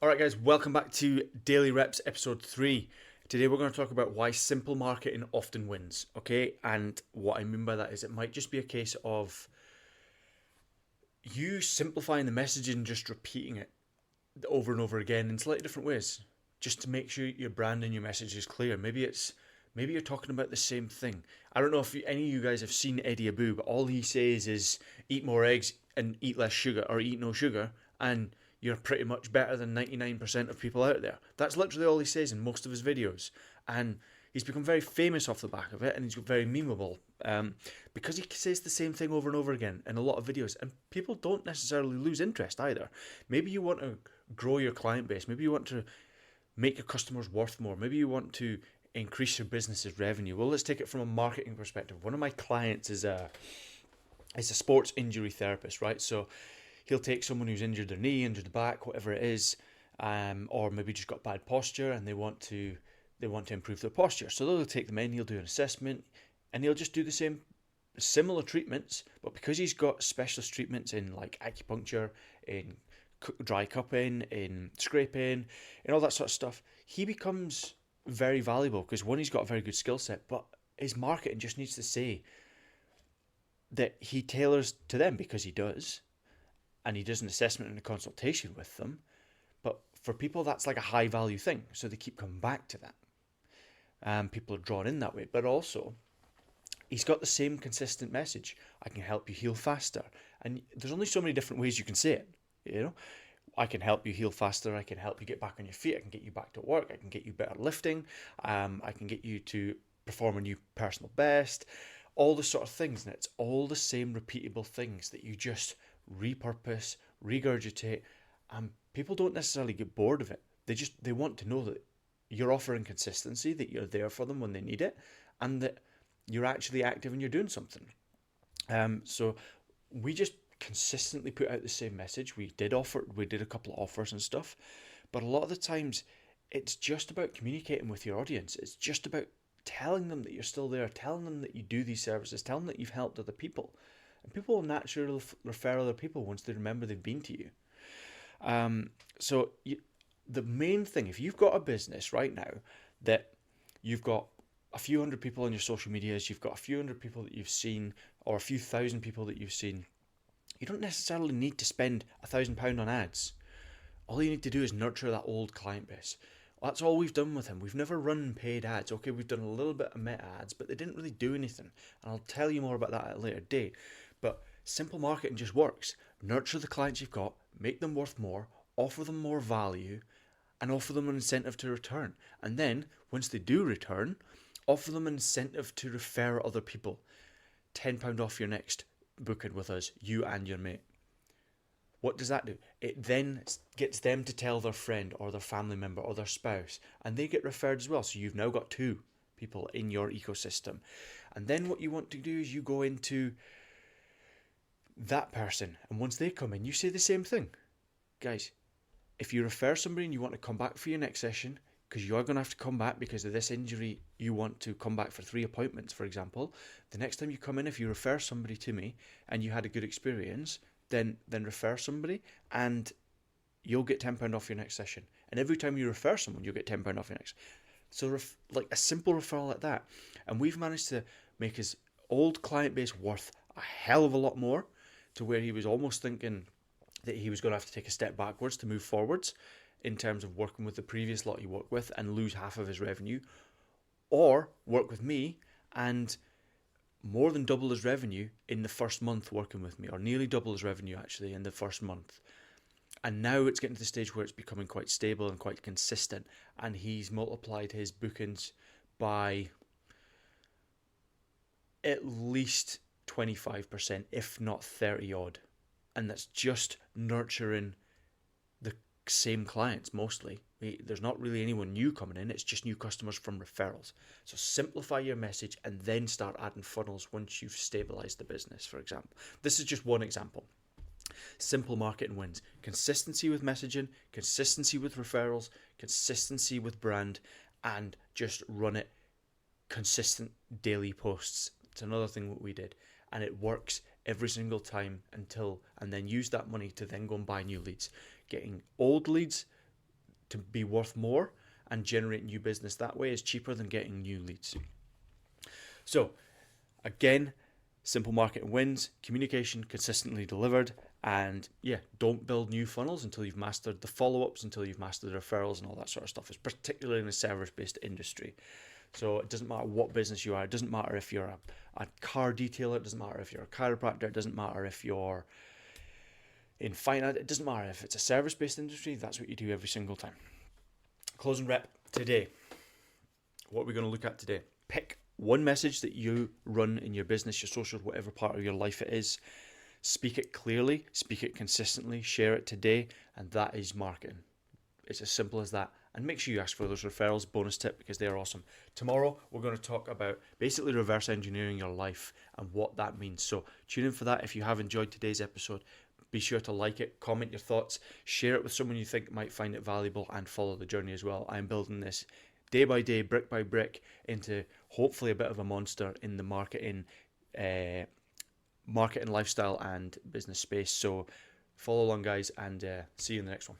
Alright guys, welcome back to Daily Reps episode 3. Today we're going to talk about why simple marketing often wins, okay? And what I mean by that is it might just be a case of you simplifying the message and just repeating it over and over again in slightly different ways, just to make sure your brand and your message is clear. Maybe you're talking about the same thing. I don't know if any of you guys have seen Eddie Abu, but all he says is eat more eggs and eat less sugar, or eat no sugar, and you're pretty much better than 99% of people out there. That's literally all he says in most of his videos. And he's become very famous off the back of it, and he's very memeable because he says the same thing over and over again in a lot of videos. And people don't necessarily lose interest either. Maybe you want to grow your client base. Maybe you want to make your customers worth more. Maybe you want to increase your business's revenue. Well, let's take it from a marketing perspective. One of my clients is a sports injury therapist, right? So he'll take someone who's injured their knee, injured the back, whatever it is, or maybe just got bad posture and they want to improve their posture. So they'll take them in, he'll do an assessment, and he'll just do the same similar treatments, but because he's got specialist treatments in like acupuncture, in dry cupping, in scraping, and all that sort of stuff, he becomes very valuable because one, he's got a very good skill set, but his marketing just needs to say that he tailors to them because he does, and he does an assessment and a consultation with them. But for people, that's like a high value thing, so they keep coming back to that. People are drawn in that way, but also he's got the same consistent message. I can help you heal faster, and there's only so many different ways you can say it. You know, I can help you heal faster. I can help you get back on your feet. I can get you back to work. I can get you better lifting. I can get you to perform a new personal best. All the sort of things, and it's all the same repeatable things that you just repurpose, regurgitate, and people don't necessarily get bored of it. They want to know that you're offering consistency, that you're there for them when they need it, and that you're actually active and you're doing something. So we just consistently put out the same message. We did a couple of offers and stuff, but a lot of the times it's just about communicating with your audience. It's just about telling them that you're still there, telling them that you do these services, telling them that you've helped other people. And people will naturally refer other people once they remember they've been to you. So the main thing, if you've got a business right now that you've got a few hundred people on your social medias, you've got a few hundred people that you've seen, or a few thousand people that you've seen, you don't necessarily need to spend £1,000 on ads. All you need to do is nurture that old client base. That's all we've done with him. We've never run paid ads. Okay, we've done a little bit of meta ads, but they didn't really do anything. And I'll tell you more about that at a later date. But simple marketing just works. Nurture the clients you've got, make them worth more, offer them more value, and offer them an incentive to return. And then, once they do return, offer them an incentive to refer other people. £10 off your next booking with us, you and your mate. What does that do? It then gets them to tell their friend or their family member or their spouse, and they get referred as well. So you've now got 2 people in your ecosystem. And then what you want to do is you go into that person, and once they come in, you say the same thing. Guys, if you refer somebody and you want to come back for your next session, because you are going to have to come back because of this injury, you want to come back for 3 appointments, for example, the next time you come in, if you refer somebody to me and you had a good experience, then refer somebody and you'll get £10 off your next session. And every time you refer someone, you'll get £10 off your next. So like a simple referral like that. And we've managed to make his old client base worth a hell of a lot more, to where he was almost thinking that he was going to have to take a step backwards to move forwards in terms of working with the previous lot he worked with and lose half of his revenue, or work with me and more than double his revenue in the first month working with me, or nearly double his revenue actually in the first month. And now it's getting to the stage where it's becoming quite stable and quite consistent, and he's multiplied his bookings by at least 25%, if not 30 odd. And that's just nurturing the same clients mostly. There's not really anyone new coming in, it's just new customers from referrals. So simplify your message and then start adding funnels once you've stabilized the business, for example. This is just one example. Simple marketing wins. Consistency with messaging, consistency with referrals, consistency with brand, and just run it consistent daily posts. It's another thing that we did, and it works every single time and then use that money to then go and buy new leads. Getting old leads to be worth more and generate new business that way is cheaper than getting new leads. So again, simple marketing wins, communication consistently delivered, and yeah, don't build new funnels until you've mastered the follow-ups, until you've mastered the referrals and all that sort of stuff. It's particularly in a service-based industry. So it doesn't matter what business you are. It doesn't matter if you're a car detailer. It doesn't matter if you're a chiropractor. It doesn't matter if you're in finance. It doesn't matter if it's a service-based industry. That's what you do every single time. Closing rep today. What are we going to look at today? Pick one message that you run in your business, your social, whatever part of your life it is. Speak it clearly, speak it consistently, share it today, and that is marketing. It's as simple as that. And make sure you ask for those referrals, bonus tip, because they're awesome. Tomorrow, we're going to talk about basically reverse engineering your life and what that means. So tune in for that. If you have enjoyed today's episode, be sure to like it, comment your thoughts, share it with someone you think might find it valuable, and follow the journey as well. I'm building this day by day, brick by brick, into hopefully a bit of a monster in the marketing lifestyle and business space. So follow along, guys, and see you in the next one.